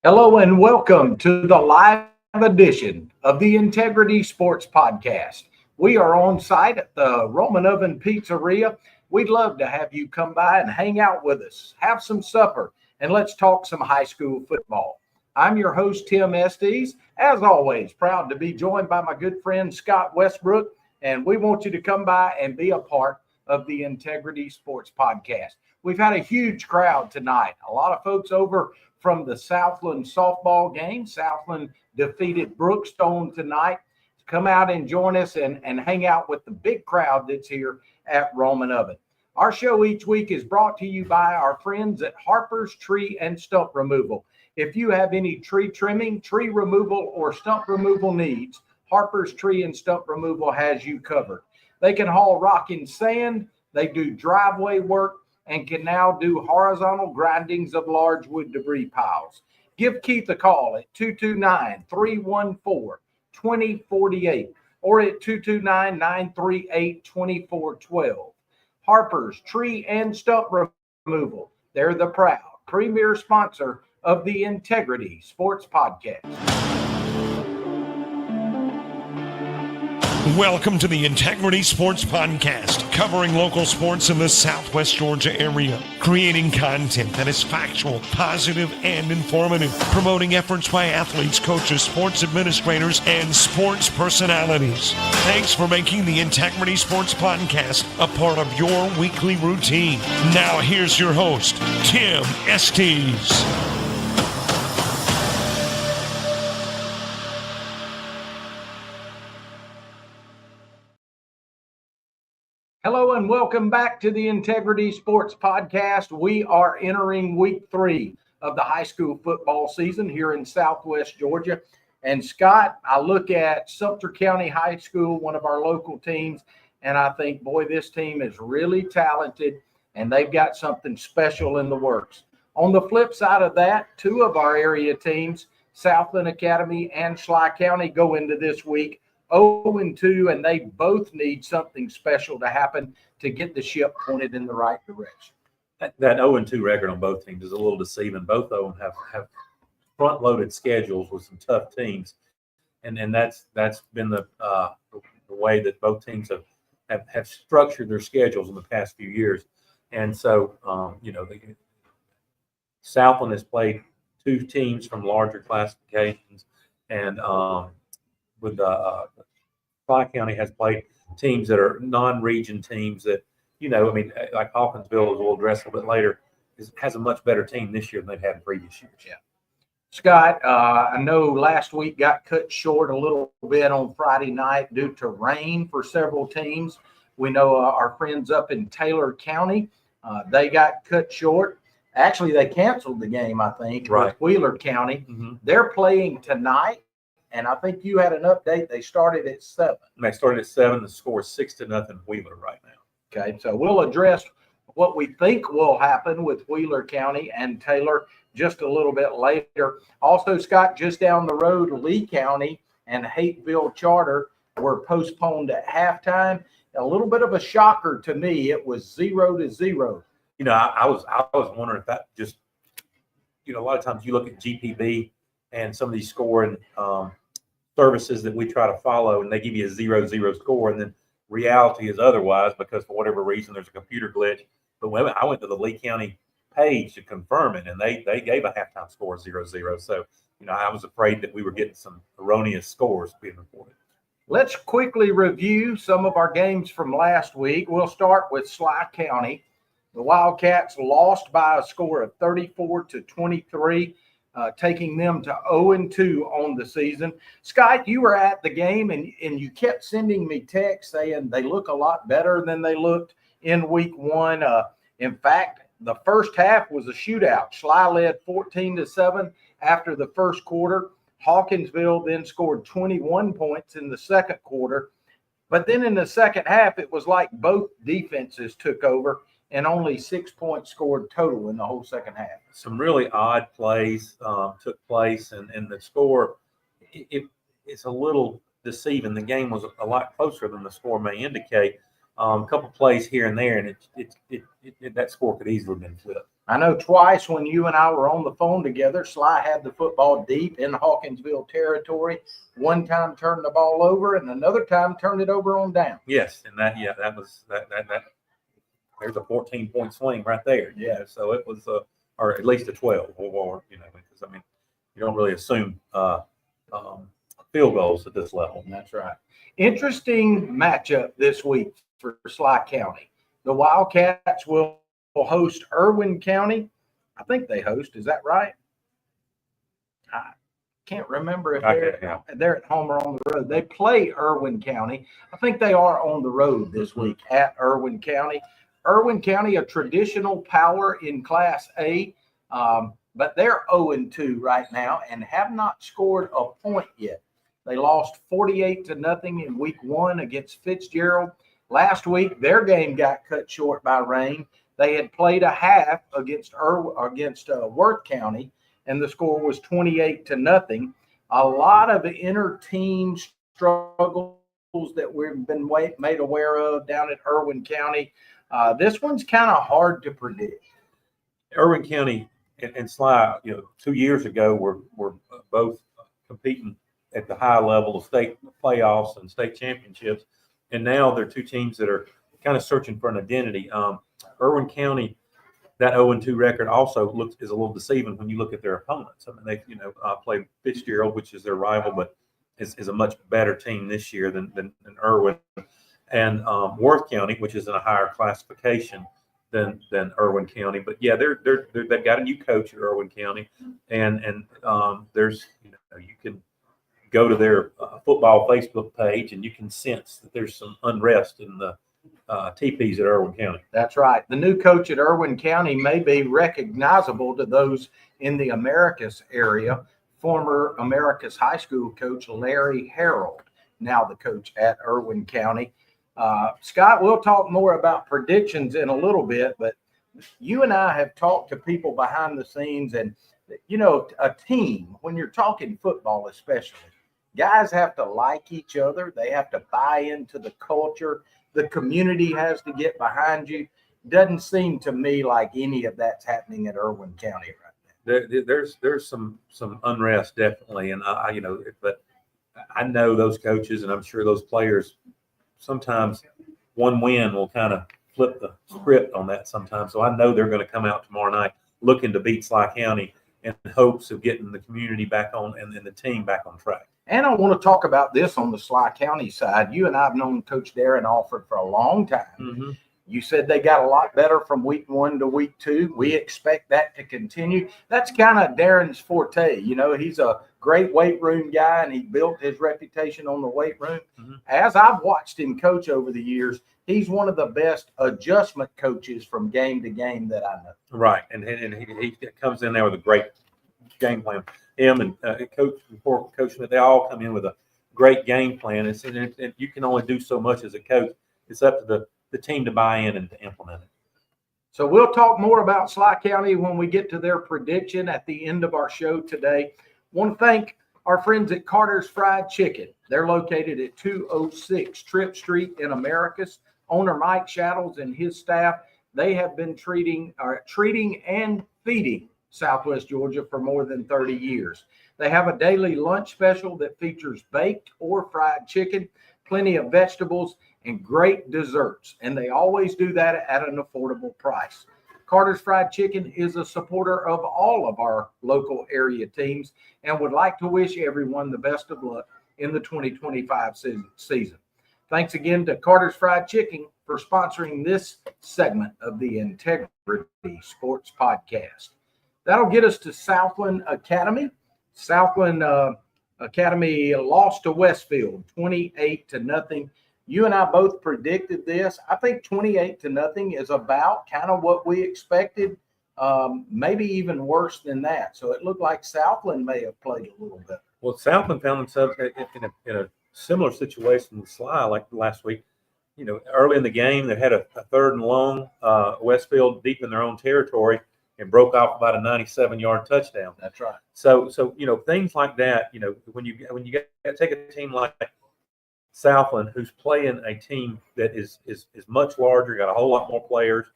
Hello and welcome to the live edition of the Integrity Sports Podcast. We are on site at the Roman Oven Pizzeria. We'd love to have you come by and hang out with us, have some supper, and let's talk some high school football. I'm your host, Tim Estes. As always, proud to be joined by my good friend, Scott Westbrook, and we want you to come by and be a part of the Integrity Sports Podcast. We've had a huge crowd tonight. A lot of folks over from the Southland softball game. Southland defeated Brookstone tonight. Come out and join us and hang out with the big crowd that's here at Roman Oven. Our show each week is brought to you by our friends at Harper's Tree and Stump Removal. If you have any tree trimming, tree removal, or stump removal needs, Harper's Tree and Stump Removal has you covered. They can haul rock and sand. They do driveway work and can now do horizontal grindings of large wood debris piles. Give Keith a call at 229-314-2048 or at 229-938-2412. Harper's Tree and Stump Removal. They're the proud premier sponsor of the Integrity Sports Podcast. Welcome to the Integrity Sports Podcast, covering local sports in the Southwest Georgia area, creating content that is factual, positive, and informative, promoting efforts by athletes, coaches, sports administrators, and sports personalities. Thanks for making the Integrity Sports Podcast a part of your weekly routine. Now here's your host, Tim Estes. Hello and welcome back to the Integrity Sports Podcast. We are entering week 3 of the high school football season here in Southwest Georgia. And Scott, I look at Sumter County High School, one of our local teams, and I think, boy, this team is really talented and they've got something special in the works. On the flip side of that, 2 of our area teams, Southland Academy and Schley County, go into this week 0-2, and they both need something special to happen to get the ship pointed in the right direction. That 0-2 record on both teams is a little deceiving. Both of them have front-loaded schedules with some tough teams, and that's been the way that both teams have structured their schedules in the past few years. And so, Southland has played 2 teams from larger classifications, and with Schley County has played teams that are non-region teams that, like Hawkinsville, as we'll address a little bit later, has a much better team this year than they've had in previous years. Yeah. Scott, I know last week got cut short a little bit on Friday night due to rain for several teams. We know our friends up in Taylor County, they got cut short. Actually, they canceled the game, I think, right, with Wheeler County. Mm-hmm. They're playing tonight. And I think you had an update. They started at 7. They started at 7. The score is 6-0 Wheeler right now. Okay, so we'll address what we think will happen with Wheeler County and Taylor just a little bit later. Also, Scott, just down the road, Lee County and Hateville Charter were postponed at halftime. A little bit of a shocker to me. It was 0-0. I was wondering if that just, a lot of times you look at GPB and some of these scoring services that we try to follow, and they give you a 0-0 score, and then reality is otherwise because for whatever reason there's a computer glitch. But when I went to the Lee County page to confirm it, and they gave a halftime score of 0-0. So, I was afraid that we were getting some erroneous scores being reported. Let's quickly review some of our games from last week. We'll start with Schley County. The Wildcats lost by a score of 34-23. Taking them to 0-2 on the season. Scott, you were at the game, and you kept sending me texts saying they look a lot better than they looked in week 1. In fact, the first half was a shootout. Schley led 14-7 after the first quarter. Hawkinsville then scored 21 points in the second quarter. But then in the second half, it was like both defenses took over, and only 6 points scored total in the whole second half. Some really odd plays took place, and the score, it's a little deceiving. The game was a lot closer than the score may indicate. a couple plays here and there, and that score could easily have been flipped. I know twice when you and I were on the phone together, Schley had the football deep in Hawkinsville territory. One time turned the ball over, and another time turned it over on down. Yes, and that was that. There's a 14-point swing right there. Yeah, so it was or at least a 12, or because I mean, you don't really assume field goals at this level. That's right. Interesting matchup this week for Schley County. The Wildcats will host Irwin County. I think they host. Is that right? I can't remember if they're at home or on the road. They play Irwin County. I think they are on the road this week at Irwin County. Irwin County, a traditional power in Class A, but they're 0-2 right now and have not scored a point yet. They lost 48-0 in week 1 against Fitzgerald. Last week, their game got cut short by rain. They had played a half against Worth County, and the score was 28-0. A lot of inter-team struggles that we've been made aware of down at Irwin County. This one's kind of hard to predict. Irwin County and Schley, 2 years ago, were both competing at the high level of state playoffs and state championships, and now they're two teams that are kind of searching for an identity. Irwin County, that 0-2 record also is a little deceiving when you look at their opponents. I mean, they played Fitzgerald, which is their rival, but is a much better team this year than Irwin, and Worth County, which is in a higher classification than Irwin County. But yeah, they've got a new coach at Irwin County, and there's you can go to their football Facebook page and you can sense that there's some unrest in the TPs at Irwin County. That's right. The new coach at Irwin County may be recognizable to those in the Americus area. Former Americus High School coach Larry Harold, now the coach at Irwin County. Scott, we'll talk more about predictions in a little bit, but you and I have talked to people behind the scenes, and a team, when you're talking football especially, guys have to like each other. They have to buy into the culture. The community has to get behind you. Doesn't seem to me like any of that's happening at Irwin County right now. There's some unrest definitely, and but I know those coaches, and I'm sure those players. Sometimes one win will kind of flip the script on that sometimes. So I know they're going to come out tomorrow night looking to beat Schley County in hopes of getting the community back on and the team back on track. And I want to talk about this on the Schley County side. You and I have known Coach Darren Alford for a long time. Mm-hmm. You said they got a lot better from week 1 to week 2. We expect that to continue. That's kind of Darren's forte. He's a great weight room guy, and he built his reputation on the weight room. Mm-hmm. As I've watched him coach over the years, he's one of the best adjustment coaches from game to game that I know. Right, and he comes in there with a great game plan. Him and Coach Smith, they all come in with a great game plan. And you can only do so much as a coach. It's up to the team to buy in and to implement it. So we'll talk more about Schley County when we get to their prediction at the end of our show today. Want to thank our friends at Carter's Fried Chicken. They're located at 206 Tripp Street in Americus. Owner Mike Shaddles and his staff, they have been treating and feeding Southwest Georgia for more than 30 years. They have a daily lunch special that features baked or fried chicken, plenty of vegetables, and great desserts. And they always do that at an affordable price. Carter's Fried Chicken is a supporter of all of our local area teams and would like to wish everyone the best of luck in the 2025 season. Thanks again to Carter's Fried Chicken for sponsoring this segment of the Integrity Sports Podcast. That'll get us to Southland Academy. Southland Academy lost to Westfield 28-0. You and I both predicted this. I think 28-0 is about kind of what we expected, maybe even worse than that. So it looked like Southland may have played a little better. Well, Southland found themselves in a similar situation with Schley like last week. Early in the game, they had a 3rd and long, Westfield deep in their own territory, and broke off about a 97-yard touchdown. That's right. So things like that. When you take a team like Southland, who's playing a team that is much larger, got a whole lot more players,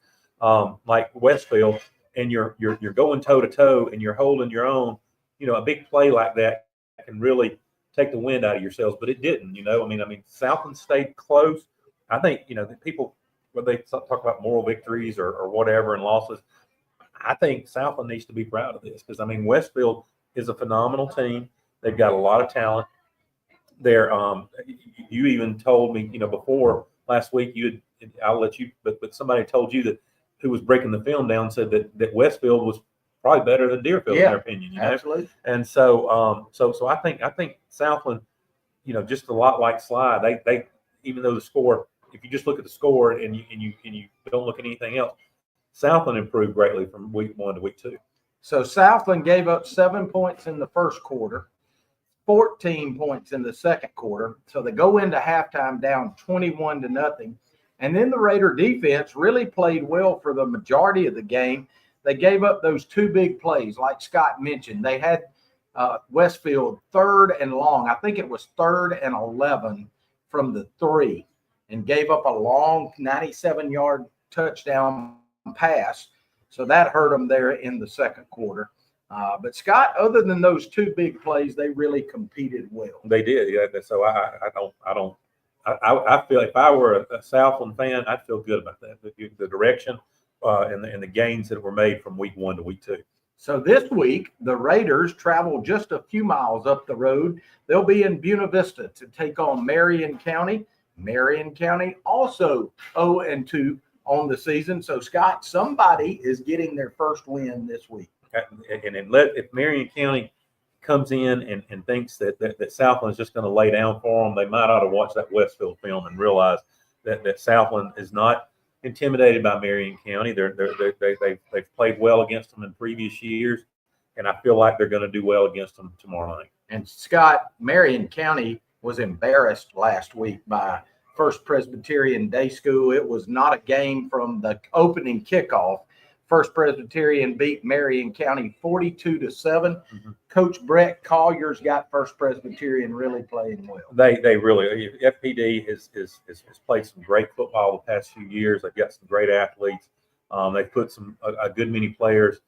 like Westfield, and you're going toe to toe and you're holding your own. A big play like that can really take the wind out of yourselves, but it didn't. I mean, Southland stayed close. I think that people, when they talk about moral victories or whatever and losses, I think Southland needs to be proud of this because Westfield is a phenomenal team. They've got a lot of talent. They're you even told me before last week I'll let you, but somebody told you that who was breaking the film down said that Westfield was probably better than Deerfield in their opinion. Absolutely. And so I think Southland, just a lot like Schley, they even though the score, if you just look at the score and you don't look at anything else, Southland improved greatly from week 1 to week 2. So Southland gave up 7 points in the first quarter, 14 points in the second quarter. So they go into halftime down 21-0. And then the Raider defense really played well for the majority of the game. They gave up those 2 big plays, like Scott mentioned. They had Westfield 3rd and long. I think it was 3rd and 11 from the 3, and gave up a long 97-yard touchdown pass. So that hurt them there in the second quarter. But Scott, other than those 2 big plays, they really competed well. They did, yeah. So I feel if I were a Southland fan, I'd feel good about that. The direction and the gains that were made from week 1 to week 2. So this week, the Raiders travel just a few miles up the road. They'll be in Buena Vista to take on Marion County. Marion County also 0-2 on the season. So, Scott, somebody is getting their first win this week. And if Marion County comes in and thinks that Southland is just going to lay down for them, they might ought to watch that Westfield film and realize that Southland is not intimidated by Marion County. They've played well against them in previous years, and I feel like they're going to do well against them tomorrow night. And Scott, Marion County was embarrassed last week by First Presbyterian Day School. It was not a game from the opening kickoff. First Presbyterian beat Marion County 42-7. Mm-hmm. Coach Brett Collier's got First Presbyterian really playing well. They really, FPD has played some great football the past few years. They've got some great athletes. They've put a good many players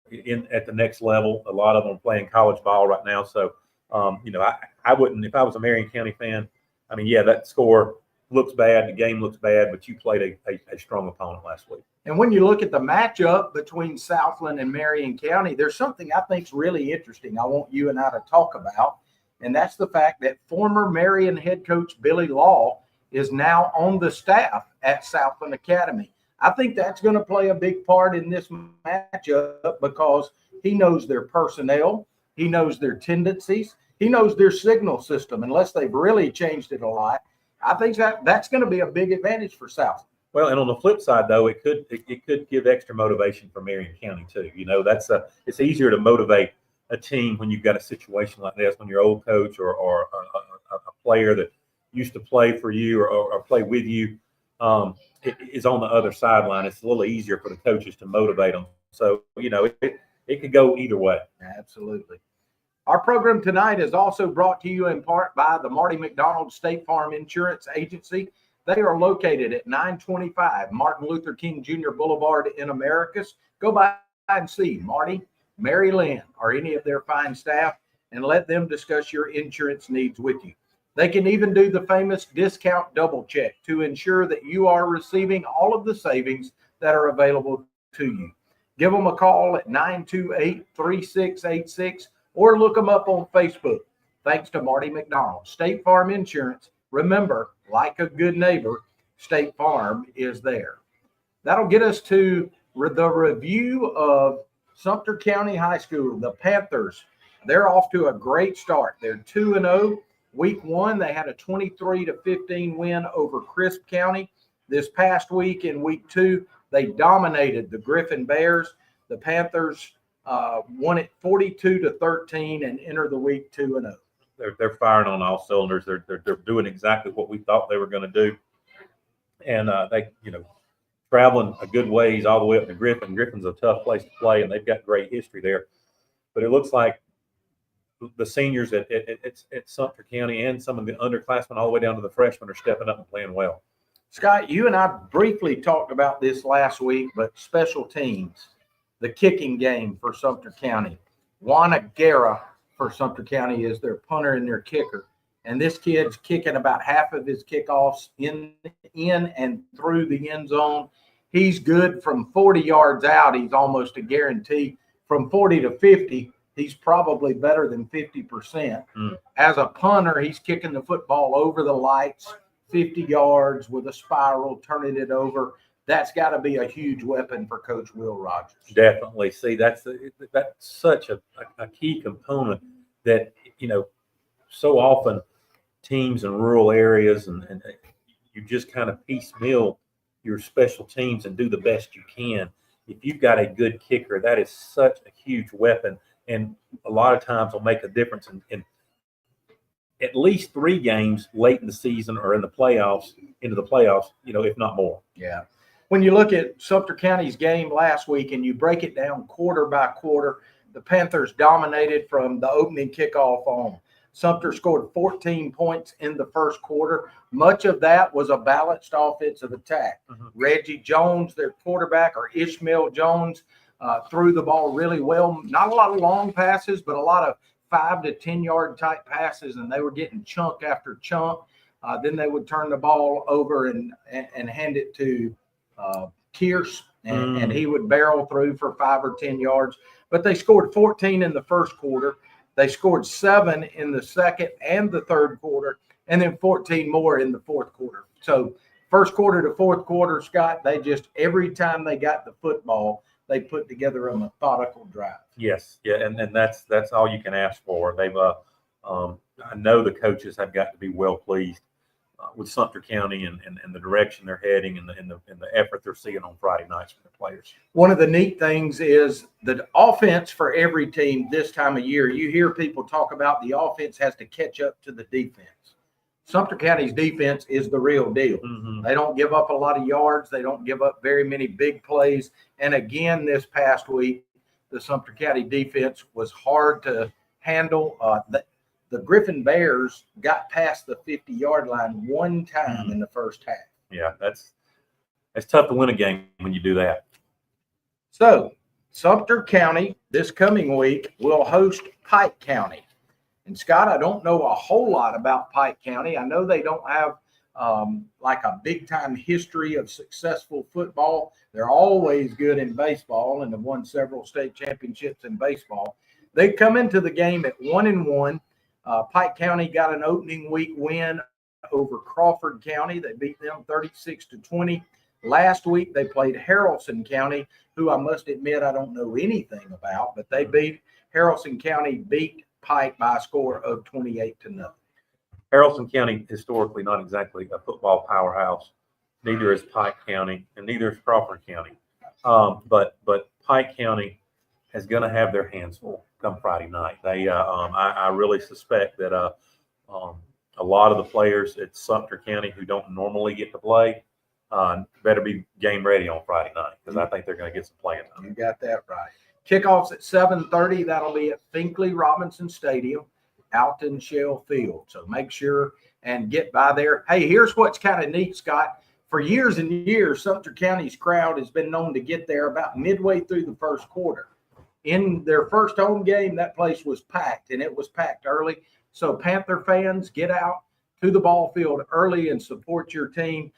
in at the next level. A lot of them are playing college ball right now. So, I wouldn't, if I was a Marion County fan, that score looks bad, the game looks bad, but you played a strong opponent last week. And when you look at the matchup between Southland and Marion County, there's something I think is really interesting I want you and I to talk about, and that's the fact that former Marion head coach Billy Law is now on the staff at Southland Academy. I think that's going to play a big part in this matchup because he knows their personnel, he knows their tendencies, he knows their signal system, unless they've really changed it a lot. I think that's going to be a big advantage for Southland. Well, and on the flip side, though, it could give extra motivation for Marion County too. It's easier to motivate a team when you've got a situation like this, when your old coach or a player that used to play for you or play with you is on the other sideline. It's a little easier for the coaches to motivate them. So it could go either way. Absolutely. Our program tonight is also brought to you in part by the Marty McDonald State Farm Insurance Agency. They are located at 925 Martin Luther King Jr. Boulevard in Americus. Go by and see Marty, Mary Lynn, or any of their fine staff and let them discuss your insurance needs with you. They can even do the famous discount double check to ensure that you are receiving all of the savings that are available to you. Give them a call at 928-3686 or look them up on Facebook. Thanks to Marty McDonald, State Farm Insurance. Remember, like a good neighbor, State Farm is there. That'll get us to the review of Sumter County High School. The Panthers, they're off to a great start. They're 2-0. Week 1, they had a 23-15 win over Crisp County. This past week in week 2, they dominated the Griffin Bears. The Panthers won it 42-13 and enter the week 2-0. They're firing on all cylinders. They're doing exactly what we thought they were going to do, and they traveling a good ways all the way up to Griffin. Griffin's a tough place to play, and they've got great history there. But it looks like the seniors at Sumter County and some of the underclassmen all the way down to the freshmen are stepping up and playing well. Scott, you and I briefly talked about this last week, but special teams, the kicking game for Sumter County. Juana Guerra for Sumter County is their punter and their kicker. And this kid's kicking about half of his kickoffs in and through the end zone. He's good from 40 yards out. He's almost a guarantee. From 40 to 50, he's probably better than 50%. As a punter, he's kicking the football over the lights, 50 yards with a spiral, turning it over. That's got to be a huge weapon for Coach Will Rogers. Definitely. See, that's such a key component that, so often teams in rural areas and you just kind of piecemeal your special teams and do the best you can. If you've got a good kicker, that is such a huge weapon, and a lot of times will make a difference in at least 3 games late in the season or into the playoffs, if not more. Yeah. When you look at Sumter County's game last week and you break it down quarter by quarter, the Panthers dominated from the opening kickoff on. Sumter scored 14 points in the first quarter. Much of that was a balanced offensive attack. Reggie Jones, their quarterback, or Ishmael Jones, threw the ball really well. Not a lot of long passes, but a lot of 5 to 10 yard type passes, and they were getting chunk after chunk. Then they would turn the ball over and hand it to Kearse, and he would barrel through for 5 or 10 yards. But they scored 14 in the first quarter. They scored 7 in the second and the third quarter, and then 14 more in the fourth quarter. So first quarter to fourth quarter, Scott, they just, every time they got the football, they put together a methodical drive. Yes. Yeah. And that's all you can ask for. They've, I know the coaches have got to be well pleased with Sumter County and the direction they're heading and the effort they're seeing on Friday nights for the players. One of the neat things is the offense for every team this time of year. You hear people talk about the offense has to catch up to the defense. Sumter County's defense is the real deal. They don't give up a lot of yards. They don't give up very many big plays. And again, this past week, the Sumter County defense was hard to handle. The Griffin Bears got past the 50-yard line one time in the first half. Yeah, that's tough to win a game when you do that. So Sumter County this coming week will host Pike County. And Scott, I don't know a whole lot about Pike County. I know they don't have like a big-time history of successful football. They're always good in baseball and have won several state championships in baseball. They come into the game at 1-1. Pike County got an opening week win over Crawford County. They beat them 36-20. Last week, they played Haralson County, who I must admit I don't know anything about, but they beat Haralson County, beat Pike by a score of 28-0. Haralson County, historically not exactly a football powerhouse. Neither is Pike County, and neither is Crawford County. But Pike County is going to have their hands full come Friday night. They, I really suspect that a lot of the players at Sumter County who don't normally get to play better be game ready on Friday night, because I think they're going to get some playing time. You got that right. Kickoffs at 7:30. That'll be at Finkley Robinson Stadium, Alton Shell Field. So make sure and get by there. Hey, here's what's kind of neat, Scott. For years and years, Sumter County's crowd has been known to get there about midway through the first quarter. In their first home game, that place was packed, and it was packed early. So Panther fans, get out to the ball field early and support your team.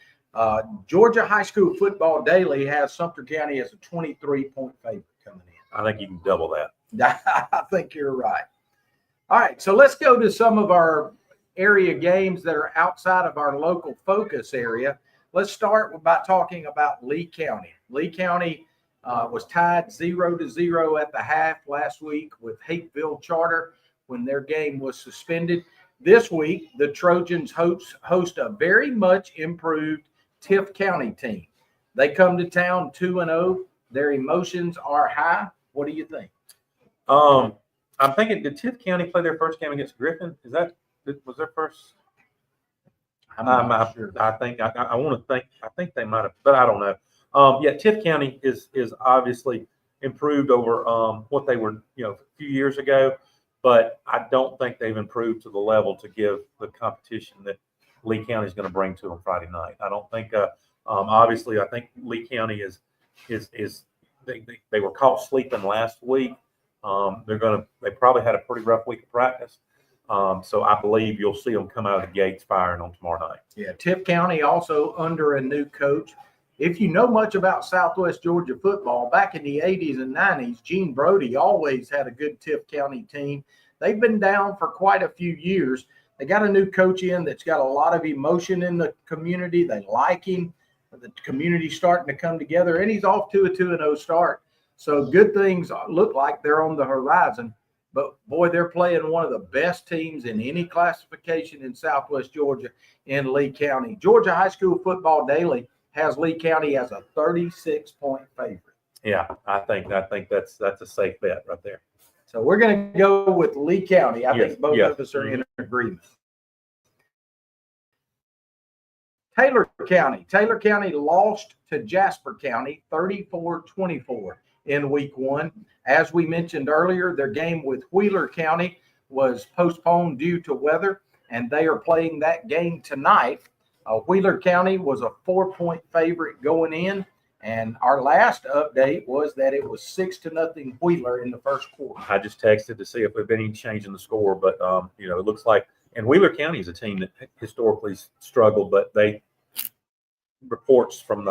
Georgia High School Football Daily has Sumter County as a 23-point favorite coming in. I think you can double that. I think you're right. All right, so let's go to some of our area games that are outside of our local focus area. Let's start by talking about Lee County. Lee County was tied 0-0 at the half last week with Hapeville Charter when their game was suspended. This week, the Trojans host a very much improved Tift County team. They come to town 2-0. Their emotions are high. What do you think? I'm thinking, did Tift County play their first game against Griffin? Was their first? I'm not sure. I think I want to think. I think they might have, but I don't know. Yeah, Tift County is obviously improved over what they were, a few years ago. but I don't think they've improved to the level to give the competition that Lee County is going to bring to them Friday night. I don't think. Obviously, I think Lee County is they were caught sleeping last week. They probably had a pretty rough week of practice. So I believe you'll see them come out of the gates firing on tomorrow night. Yeah, Tipp County also under a new coach. If you know much about Southwest Georgia football, back in the 80s and 90s, Gene Brody always had a good Tipp County team. They've been down for quite a few years. They got a new coach in that's got a lot of emotion in the community. They like him. The community's starting to come together, and he's off to a 2-0 start. So good things look like they're on the horizon. But, boy, they're playing one of the best teams in any classification in Southwest Georgia in Lee County. Georgia High School Football Daily has Lee County as a 36-point favorite. Yeah, I think that's a safe bet right there. So we're going to go with Lee County. I think both yes. of us are in agreement. Taylor County lost to Jasper County 34-24 in week 1. As we mentioned earlier, their game with Wheeler County was postponed due to weather, and they are playing that game tonight. Wheeler County was a 4-point favorite going in, and our last update was that it was 6-0 Wheeler in the first quarter. I just texted to see if there'd been any change in the score, but it looks like, and Wheeler County is a team that historically struggled, but they reports from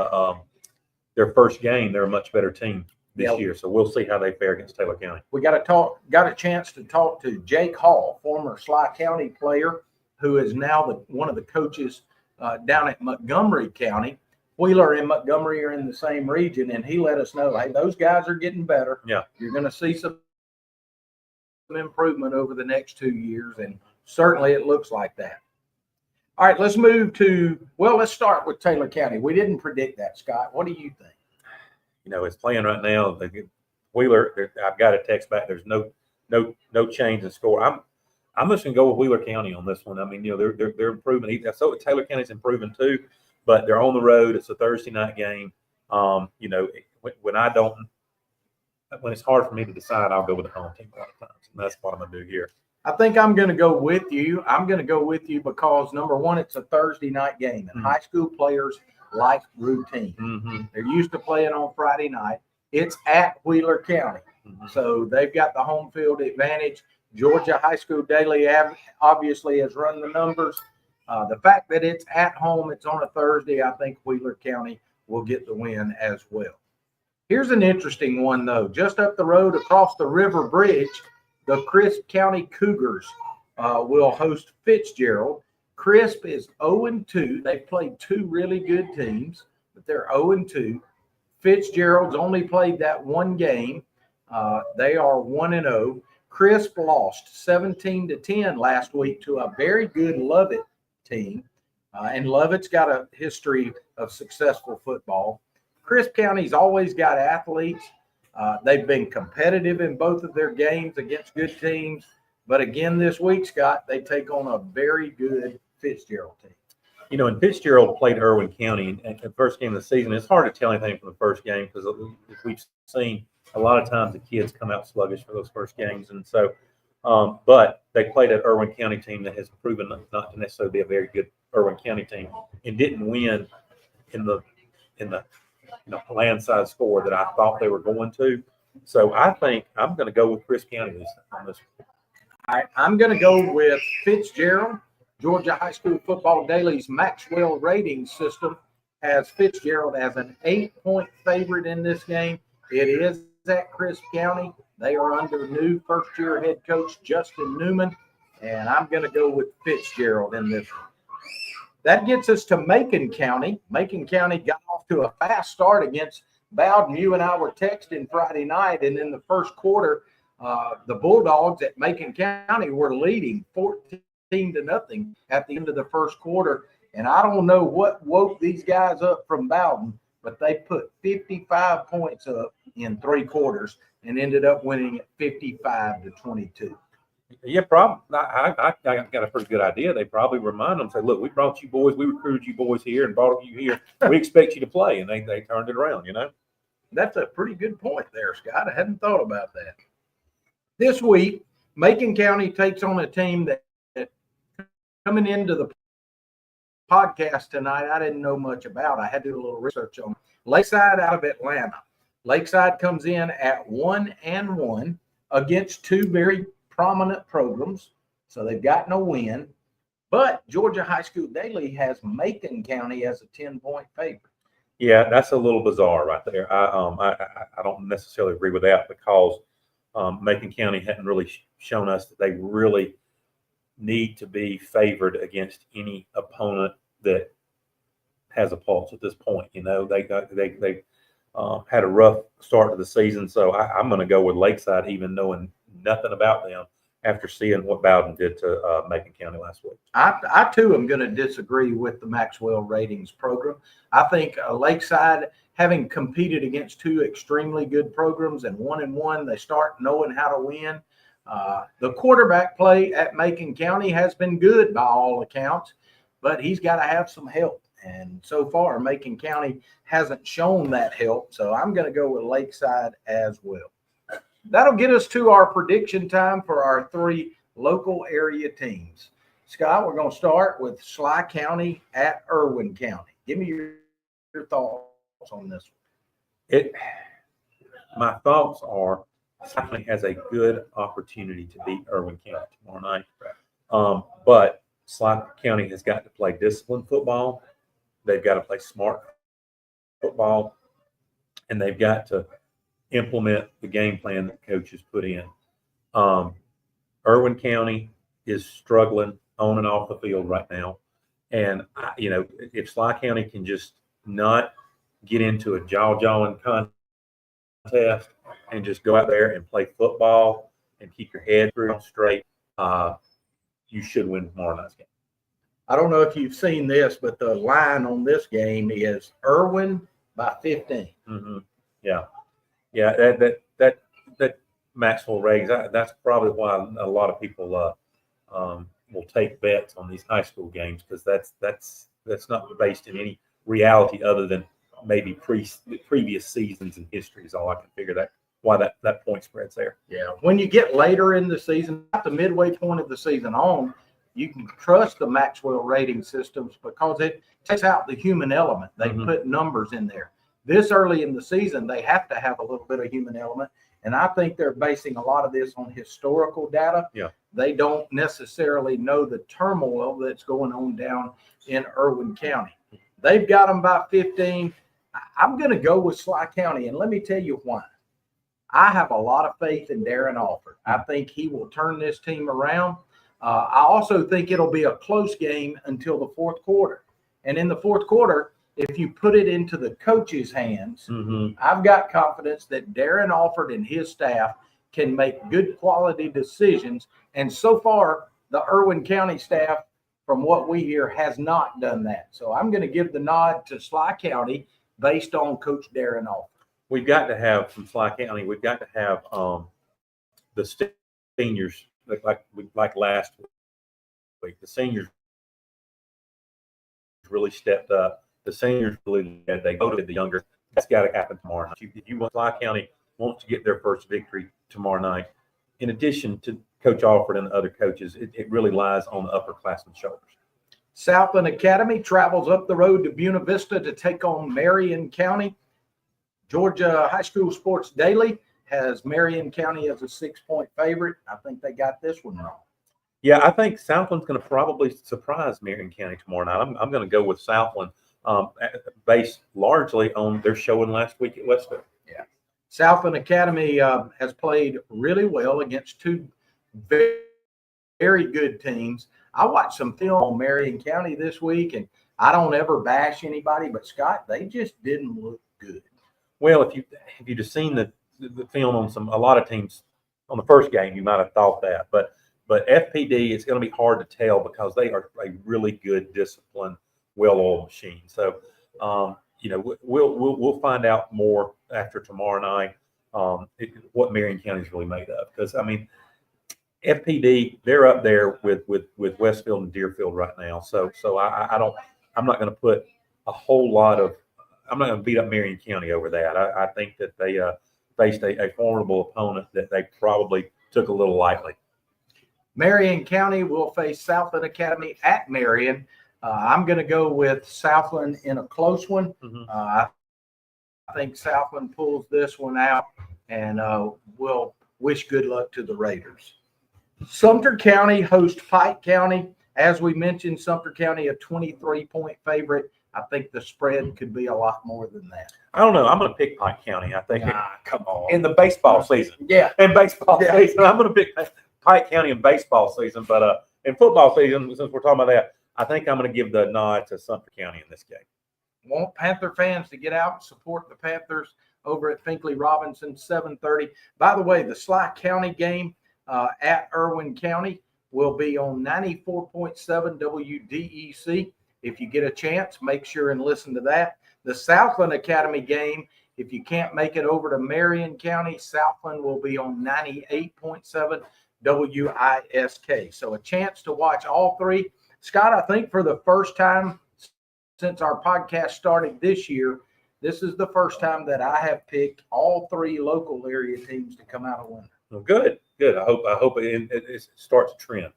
their first game, they're a much better team this year. So we'll see how they fare against Taylor County. We got a chance to talk to Jake Hall, former Schley County player, who is now one of the coaches down at Montgomery County. Wheeler and Montgomery are in the same region, and he let us know, hey, those guys are getting better. Yeah. You're going to see some improvement over the next 2 years, and certainly it looks like that. All right, let's let's start with Taylor County. We didn't predict that, Scott. What do you think? It's playing right now. Wheeler, I've got a text back. There's no change in score. I'm just going to go with Wheeler County on this one. I mean, they're improving. So Taylor County's improving too, but they're on the road. It's a Thursday night game. When it's hard for me to decide, I'll go with the home team a lot of times, and that's what I'm going to do here. I think I'm going to go with you. I'm going to go with you because, number one, it's a Thursday night game, and high school players like routine. Mm-hmm. They're used to playing on Friday night. It's at Wheeler County, so they've got the home field advantage. Georgia High School Daily obviously has run the numbers. The fact that it's at home, it's on a Thursday, I think Wheeler County will get the win as well. Here's an interesting one, though. Just up the road across the river bridge, the Crisp County Cougars will host Fitzgerald. Crisp is 0-2. They've played 2 really good teams, but they're 0-2. Fitzgerald's only played that one game. They are 1-0. Crisp lost 17-10 last week to a very good Lovett team, and Lovett's got a history of successful football. Crisp County's always got athletes. They've been competitive in both of their games against good teams. But again, this week, Scott, they take on a very good Fitzgerald team. And Fitzgerald played Irwin County in the first game of the season. It's hard to tell anything from the first game because we've seen a lot of times the kids come out sluggish for those first games. And so, but they played an Irwin County team that has proven not to necessarily be a very good Irwin County team and didn't win in the land-side score that I thought they were going to. So I think I'm going to go with Crisp County on this. All right, I'm going to go with Fitzgerald. Georgia High School Football Daily's Maxwell rating system has Fitzgerald as an 8-point favorite in this game. It is at Crisp County. They are under new first-year head coach Justin Newman, and I'm going to go with Fitzgerald in this one. That gets us to Macon County. Macon County got off to a fast start against Bowden. You and I were texting Friday night, and in the first quarter, the Bulldogs at Macon County were leading 14-0 at the end of the first quarter. And I don't know what woke these guys up from Bowden, but they put 55 points up in 3 quarters and ended up winning at 55-22. Yeah, probably. I got a pretty good idea. They probably remind them, say, look, we brought you boys, we recruited you boys here and brought you here. We expect you to play. And they turned it around, That's a pretty good point there, Scott. I hadn't thought about that. This week, Macon County takes on a team that coming into the podcast tonight, I didn't know much about. I had to do a little research on Lakeside out of Atlanta. Lakeside comes in at 1-1 against two very prominent programs, so they've got no win. But Georgia High School Daily has Macon County as a 10-point favorite. Yeah, that's a little bizarre right there. I don't necessarily agree with that because Macon County hadn't really shown us that they really need to be favored against any opponent that has a pulse at this point. You know, they had a rough start to the season, so I'm going to go with Lakeside, even knowing nothing about them after seeing what Bowden did to Macon County last week. I too am going to disagree with the Maxwell ratings program. I think Lakeside, having competed against two extremely good programs and 1-1, they start knowing how to win. The quarterback play at Macon County has been good by all accounts, but he's got to have some help. And so far, Macon County hasn't shown that help. So I'm going to go with Lakeside as well. That'll get us to our prediction time for our three local area teams. Scott, we're going to start with Schley County at Irwin County. Give me your thoughts on this one. My thoughts are Southland has a good opportunity to beat Irwin County tomorrow night. But Schley County has got to play disciplined football. They've got to play smart football, and they've got to implement the game plan that coaches put in. Irwin County is struggling on and off the field right now. And, if Schley County can just not get into a jaw-jawing contest and just go out there and play football and keep your head straight, you should win tomorrow night's game. I don't know if you've seen this, but the line on this game is Irwin by 15. Mm-hmm. Yeah. That Maxwell ratings. That's probably why a lot of people will take bets on these high school games, because that's not based in any reality other than maybe previous seasons and history is all I can figure why that point spread's there. Yeah. When you get later in the season, at the midway point of the season on, you can trust the Maxwell rating systems because it takes out the human element. They put numbers in there. This early in the season, they have to have a little bit of human element. And I think they're basing a lot of this on historical data. Yeah. They don't necessarily know the turmoil that's going on down in Irwin County. They've got them by 15. I'm going to go with Schley County, and let me tell you why. I have a lot of faith in Darren Alford. I think he will turn this team around. I also think it'll be a close game until the fourth quarter. And in the fourth quarter, if you put it into the coach's hands, I've got confidence that Darren Alford and his staff can make good quality decisions. And so far, the Irwin County staff, from what we hear, has not done that. So I'm going to give the nod to Schley County based on Coach Darren Alford. We've got to have from Schley County. We've got to have the seniors like last week. The seniors really stepped up. The seniors really they voted the younger. That's got to happen tomorrow night. If you want Schley County wants to get their first victory tomorrow night, in addition to Coach Alford and the other coaches, it really lies on the upperclassmen's shoulders. Southland Academy travels up the road to Buena Vista to take on Marion County. Georgia High School Sports Daily has Marion County as a 6-point favorite. I think they got this one wrong. Yeah, I think Southland's going to probably surprise Marion County tomorrow night. I'm going to go with Southland, based largely on their showing last week at Westville. Yeah, Southland Academy has played really well against two very, very good teams. I watched some film on Marion County this week, and I don't ever bash anybody, but Scott, they just didn't look good. Well, if you'd have seen the film on a lot of teams on the first game, you might have thought that. But FPD, it's going to be hard to tell because they are a really good, disciplined, well-oiled machine. So, we'll find out more after tomorrow night what Marion County is really made of. Because FPD, they're up there with Westfield and Deerfield right now. So I'm not going to put a whole lot of. I'm not going to beat up Marion County over that. I think that they faced a formidable opponent that they probably took a little lightly. Marion County will face Southland Academy at Marion. I'm going to go with Southland in a close one. I think Southland pulls this one out, and we'll wish good luck to the Raiders. Sumter County hosts Pike County. As we mentioned, Sumter County a 23-point favorite. I think the spread could be a lot more than that. I don't know. I'm going to pick Pike County. I think Come on. in the baseball season. Yeah. In baseball season, I'm going to pick Pike County in baseball season. But in football season, since we're talking about that, I think I'm going to give the nod to Sumter County in this game. Want Panther fans to get out and support the Panthers over at Finkley Robinson, 7:30. By the way, the Schley County game at Irwin County will be on 94.7 WDEC. If you get a chance, make sure and listen to that. The Southland Academy game, if you can't make it over to Marion County, Southland will be on 98.7 WISK. So a chance to watch all three. Scott, I think for the first time since our podcast started this year, this is the first time that I have picked all three local area teams to come out a winner. Well, good. I hope it starts a trend.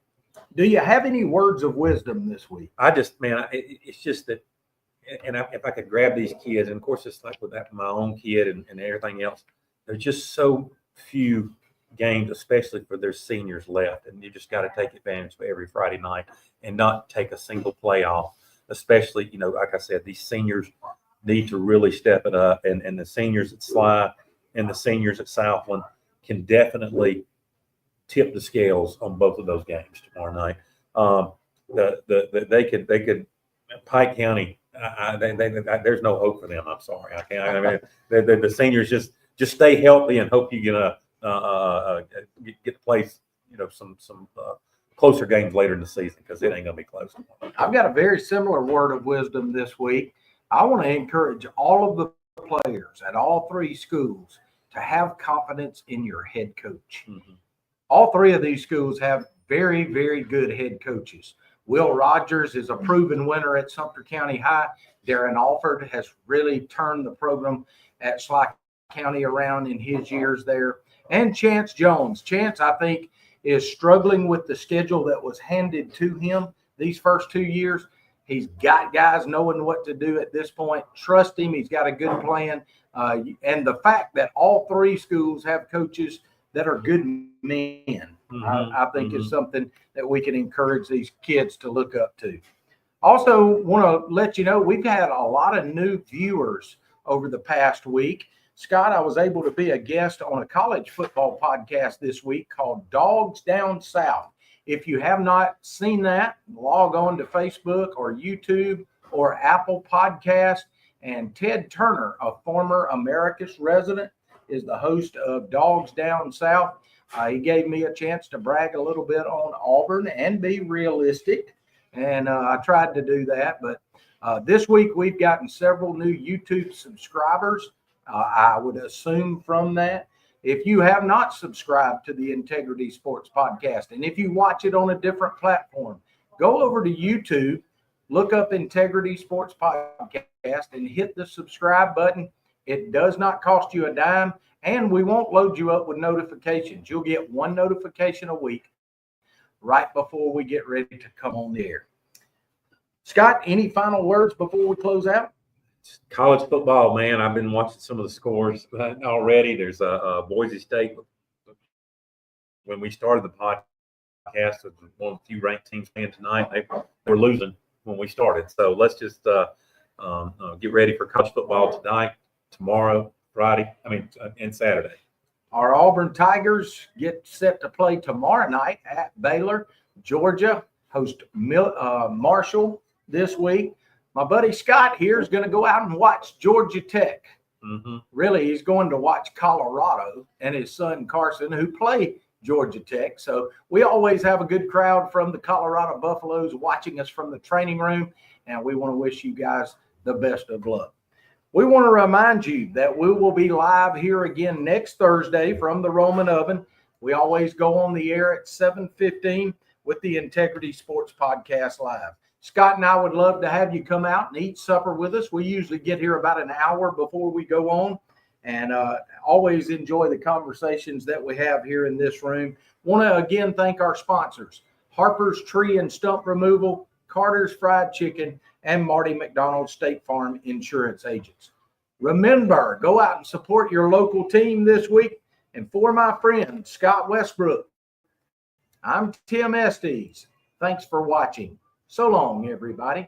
Do you have any words of wisdom this week? I just, man, it's just that, and if I could grab these kids, and of course it's like with that my own kid and everything else, there's just so few games, especially for their seniors left, and you just got to take advantage of every Friday night and not take a single play off. Especially, like I said, these seniors need to really step it up, and the seniors at Schley and the seniors at Southland can definitely tip the scales on both of those games tomorrow night. They could Pike County. There's no hope for them. I'm sorry, I can't. I mean, the seniors just stay healthy and hope you get to play, some closer games later in the season, because it ain't gonna be close. I've got a very similar word of wisdom this week. I want to encourage all of the players at all three schools to have confidence in your head coach. Mm-hmm. All three of these schools have very, very good head coaches. Will Rogers is a proven winner at Sumter County High. Darren Alford has really turned the program at Schley County around in his years there. And Chance Jones. Chance, I think, is struggling with the schedule that was handed to him these first 2 years. He's got guys knowing what to do at this point. Trust him. He's got a good plan. And the fact that all three schools have coaches that are good men, I think is something that we can encourage these kids to look up to. Also, want to let you know, we've had a lot of new viewers over the past week. Scott, I was able to be a guest on a college football podcast this week called Dogs Down South. If you have not seen that, log on to Facebook or YouTube or Apple Podcast. And Ted Turner, a former mericus resident, is the host of Dogs Down South. He gave me a chance to brag a little bit on Auburn and be realistic. And I tried to do that. But this week we've gotten several new YouTube subscribers. I would assume from that. If you have not subscribed to the Integrity Sports Podcast, and if you watch it on a different platform, go over to YouTube, look up Integrity Sports Podcast, and hit the subscribe button. It does not cost you a dime, and we won't load you up with notifications. You'll get one notification a week right before we get ready to come on the air. Scott, any final words before we close out? College football, man. I've been watching some of the scores already. There's a Boise State. When we started the podcast, it was one of the few ranked teams playing tonight. They were losing when we started. So let's just get ready for college football tonight, tomorrow, Friday, and Saturday. Our Auburn Tigers get set to play tomorrow night at Baylor. Georgia host Marshall this week. My buddy Scott here is going to go out and watch Georgia Tech. Mm-hmm. Really, he's going to watch Colorado and his son Carson, who play Georgia Tech. So we always have a good crowd from the Colorado Buffaloes watching us from the training room, and we want to wish you guys the best of luck. We want to remind you that we will be live here again next Thursday from the Roman Oven. We always go on the air at 7:15 with the Integrity Sports Podcast Live. Scott and I would love to have you come out and eat supper with us. We usually get here about an hour before we go on. and always enjoy the conversations that we have here in this room. Want to again thank our sponsors, Harper's Tree and Stump Removal, Carter's Fried Chicken, and Marty McDonald State Farm Insurance Agents. Remember, go out and support your local team this week. And for my friend, Scott Westbrook, I'm Tim Estes. Thanks for watching. So long, everybody.